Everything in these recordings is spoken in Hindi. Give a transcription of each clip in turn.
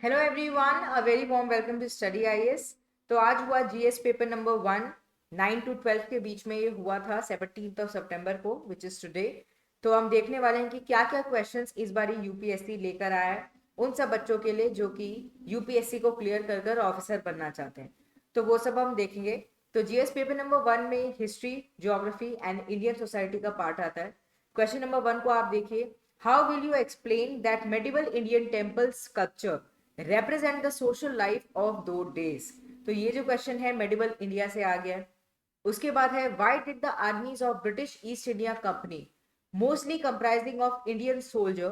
Hello everyone, a very warm welcome to study IAS. तो आज हुआ जीएस पेपर नंबर 1, 9 to 12 के बीच में ये हुआ था 17 सितंबर को, विच इज टुडे। तो हम देखने वाले हैं कि क्या क्या क्वेश्चंस इस बार यूपीएससी लेकर आया है उन सब बच्चों के लिए जो कि यूपीएससी को क्लियर कर कर ऑफिसर बनना चाहते हैं। तो वो सब हम देखेंगे। तो जीएस पेपर नंबर 1 में history, geography and Indian society का पार्ट आता है। क्वेश्चन नंबर 1 को आप देखिए। How will you explain that medieval Indian temple sculpture represent the social life of those days? तो ये जो क्वेश्चन है मेडिवल इंडिया से आ गया है। उसके बाद है why did the armies of British East India Company, mostly comprising of Indian soldier,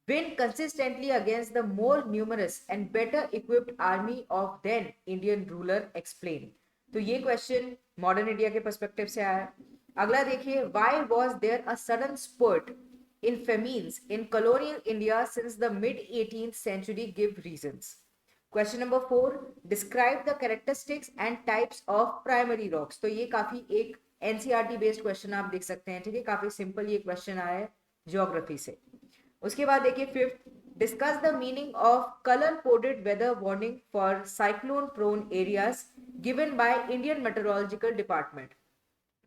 win consistently against the more numerous and better equipped army of then Indian ruler? Explain। तो ये क्वेश्चन मॉडर्न इंडिया के पर्सपेक्टिव से आया है। अगला देखिए, why was there a sudden spurt in famines in colonial India since the mid 18th century? Give reasons। Question number 4, describe the characteristics and types of primary rocks. तो ये काफी एक एनसीईआरटी बेस्ड क्वेश्चन आप देख सकते हैं, ठीक है, काफी सिंपल ये क्वेश्चन आया है ज्योग्राफी से। उसके बाद देखिए fifth, discuss the meaning of colour coded weather warning for cyclone prone areas given by Indian meteorological department.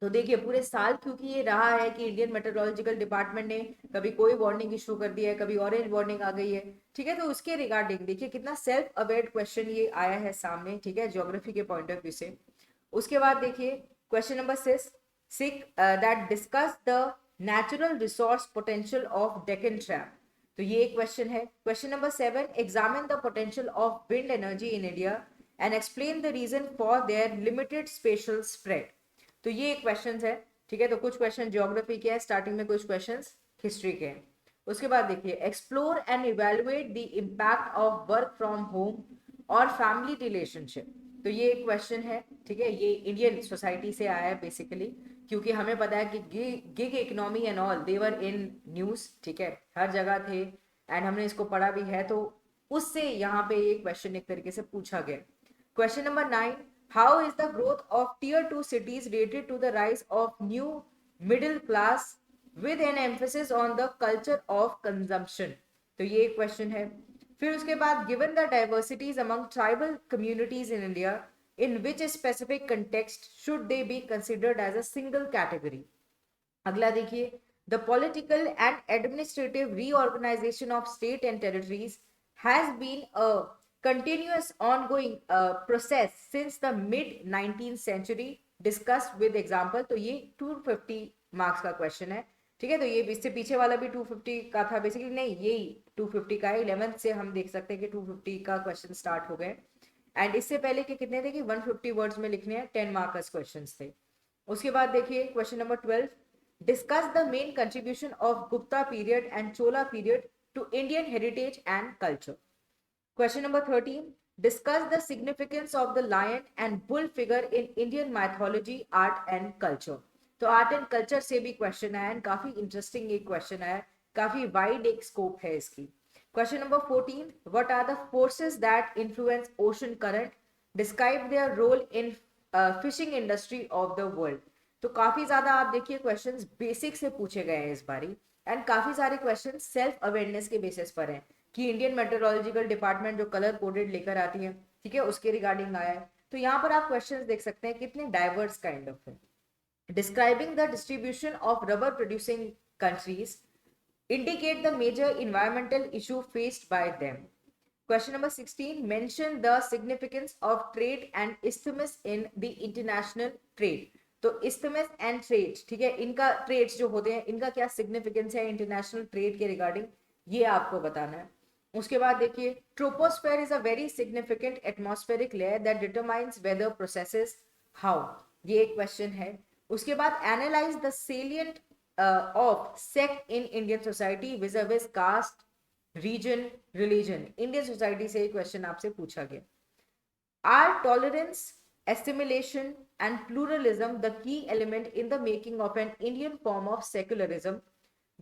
तो देखिए पूरे साल क्योंकि ये रहा है कि इंडियन मेट्रोलॉजिकल डिपार्टमेंट ने कभी कोई वार्निंग इशू कर दिया है, कभी ऑरेंज वार्निंग आ गई है, ठीक है। तो उसके रिगार्डिंग देखिए कितना सेल्फ अवेयर क्वेश्चन ये आया है सामने, ठीक है, ज्योग्राफी के पॉइंट ऑफ व्यू से। उसके बाद देखिए question number 6 that discuss the natural resource potential of Deccan trap. तो ये एक क्वेश्चन है। Question number 7, examine the potential of wind energy in India and explain the reason for their limited special spread. तो ये एक क्वेश्चन है, ठीक है। तो कुछ क्वेश्चन ज्योग्राफी के हैं स्टार्टिंग में, कुछ क्वेश्चन हिस्ट्री के हैं। उसके बाद देखिए, explore and evaluate the impact of work from home और फैमिली रिलेशनशिप। तो ये एक क्वेश्चन है, ठीक है, ये इंडियन सोसाइटी से आया है बेसिकली, क्योंकि हमें पता है कि गिग इकोनॉमी एंड ऑल देवर इन न्यूज, ठीक है, हर जगह थे एंड हमने इसको पढ़ा भी है। तो उससे यहाँ पे ये क्वेश्चन एक तरीके से पूछा गया। Question number 9, how is the growth of tier 2 cities related to the rise of new middle class with an emphasis on the culture of consumption? तो ये एक क्वेश्चन है। फिर उसके बाद, given the diversities among tribal communities in India, in which specific context should they be considered as a single category? अगला देखिए, the political and administrative reorganisation of state and territories has been a continuous ongoing process since the mid 19th century, discussed with example। तो ये 250 मार्क्स का क्वेश्चन है, ठीक है। तो ये इससे पीछे वाला भी 250 का था बेसिकली, नहीं यही 250 का है। 11th से हम देख सकते हैं कि 250 का क्वेश्चन स्टार्ट हो गए। एंड इससे पहले के कितने थे कि 150 वर्ड्स में लिखने हैं, 10 मार्क्स क्वेश्चन थे। उसके बाद देखिए question number 12, discuss the main contribution of Gupta period and Chola period to Indian heritage and culture। Question number 13, discuss the significance of the lion and bull figure in Indian mythology, art and culture। तो आर्ट एंड कल्चर से भी क्वेश्चन आया, काफी इंटरेस्टिंग एक क्वेश्चन आया, काफी वाइड एक स्कोप है इसकी। Question number 14, what are the forces that influence ocean current, describe their role in fishing industry of the world. तो काफी ज्यादा आप देखिए क्वेश्चंस बेसिक से पूछे गए हैं इस बारी, एंड काफी सारे क्वेश्चन सेल्फ अवेयरनेस के बेसिस पर हैं कि इंडियन मेट्रोलॉजिकल डिपार्टमेंट जो कलर कोडेड लेकर आती है, ठीक है, उसके रिगार्डिंग आया है। तो यहाँ पर आप क्वेश्चंस देख सकते हैं कितने डाइवर्स काइंड ऑफ है। Describing the distribution of rubber producing countries, indicate the major environmental issue faced by them। Question number 16, mention the significance of trade and isthmus in the international trade। तो isthmus and trade, ठीक है, इनका ट्रेड्स जो होते हैं इनका क्या सिग्निफिकेंस है इंटरनेशनल ट्रेड के रिगार्डिंग, ये आपको बताना है। उसके बाद देखिए, troposphere is a very significant atmospheric layer that determines weather processes how, ये एक क्वेश्चन है। उसके बाद, analyse the salient of sect in Indian society viz caste, region, religion. Indian society से क्वेश्चन आपसे पूछा गया। Are tolerance, assimilation and pluralism the key element in the making of an Indian form of secularism?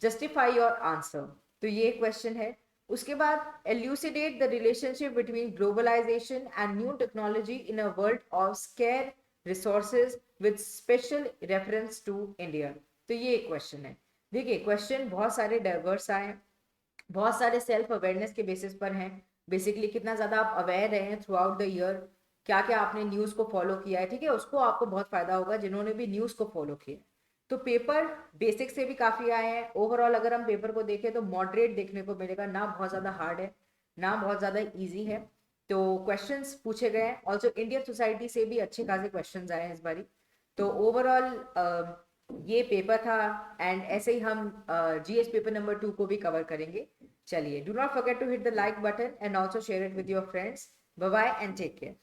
Justify your answer। तो ये क्वेश्चन है। उसके बाद, elucidate the relationship between globalization and new technology in a world of scarce resources with special reference to India। तो ये एक क्वेश्चन है। देखिए क्वेश्चन बहुत सारे डाइवर्स आए हैं, बहुत सारे सेल्फ अवेयरनेस के बेसिस पर हैं, बेसिकली कितना ज़्यादा आप अवेयर रहे हैं थ्रू आउट द ईयर, क्या क्या आपने न्यूज़ को फॉलो किया है, ठीक है, उसको आपको बहुत फ़ायदा होगा जिन्होंने भी न्यूज़ को फॉलो किया है। तो पेपर बेसिक से भी काफ़ी आए हैं। ओवरऑल अगर हम पेपर को देखें तो मॉडरेट देखने को मिलेगा, ना बहुत ज़्यादा हार्ड है ना बहुत ज़्यादा ईजी है। तो क्वेश्चंस पूछे गए हैं, ऑल्सो इंडियन सोसाइटी से भी अच्छे खासे क्वेश्चंस आए हैं इस बारी। तो ओवरऑल ये पेपर था, एंड ऐसे ही हम जीएस पेपर नंबर 2 को भी कवर करेंगे। चलिए, do not forget to hit the like button and also share it with your friends. Bye bye and take care.